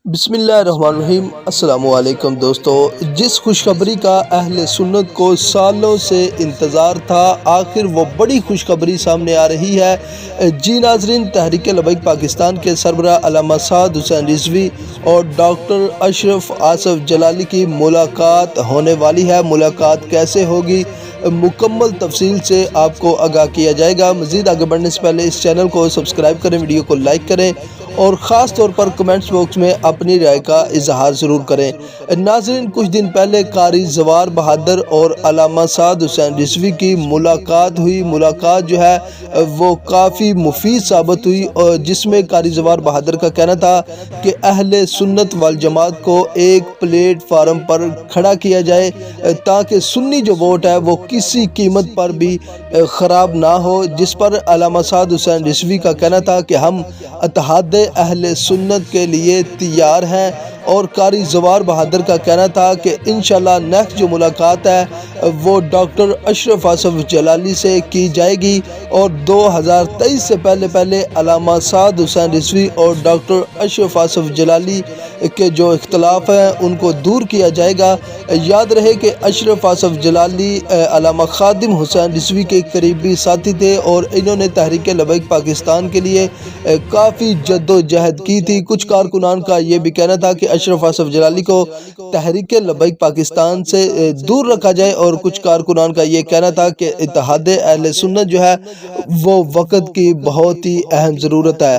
بسم اللہ الرحمن الرحیم۔ السلام علیکم دوستو، جس خوشخبری کا اہل سنت کو سالوں سے انتظار تھا، آخر وہ بڑی خوشخبری سامنے آ رہی ہے۔ جی ناظرین، تحریک لبیک پاکستان کے سربراہ علامہ سعد حسین رضوی اور ڈاکٹر اشرف آصف جلالی کی ملاقات ہونے والی ہے۔ ملاقات کیسے ہوگی، مکمل تفصیل سے آپ کو آگاہ کیا جائے گا۔ مزید آگے بڑھنے سے پہلے اس چینل کو سبسکرائب کریں، ویڈیو کو لائک کریں اور خاص طور پر کمنٹس باکس میں اپنی رائے کا اظہار ضرور کریں۔ ناظرین، کچھ دن پہلے قاری زوار بہادر اور علامہ سعد حسین رضوی کی ملاقات ہوئی۔ ملاقات جو ہے وہ کافی مفید ثابت ہوئی، اور جس میں قاری زوار بہادر کا کہنا تھا کہ اہل سنت والجماعت کو ایک پلیٹ فارم پر کھڑا کیا جائے تاکہ سنی جو ووٹ ہے وہ کسی قیمت پر بھی خراب نہ ہو، جس پر علامہ سعد حسین رضوی کا کہنا تھا کہ ہم اتحاد اہل سنت کے لیے تیار ہیں، اور قاری زوار بہادر کا کہنا تھا کہ انشاءاللہ نیکسٹ جو ملاقات ہے وہ ڈاکٹر اشرف آصف جلالی سے کی جائے گی، اور 2023 سے پہلے علامہ سعد حسین رضوی اور ڈاکٹر اشرف آصف جلالی کے جو اختلاف ہیں ان کو دور کیا جائے گا۔ یاد رہے کہ اشرف آصف جلالی علامہ خادم حسین رضوی کے قریبی ساتھی تھے، اور انہوں نے تحریک لبیک پاکستان کے لیے کافی جد و جہد کی تھی۔ کچھ کارکنان کا یہ بھی کہنا تھا کہ اشرف آصف جلالی کو تحریک لبیک پاکستان سے دور رکھا جائے، اور کچھ کارکنان کا یہ کہنا تھا کہ اتحاد اہل سنت جو ہے وہ وقت کی بہت ہی اہم ضرورت ہے۔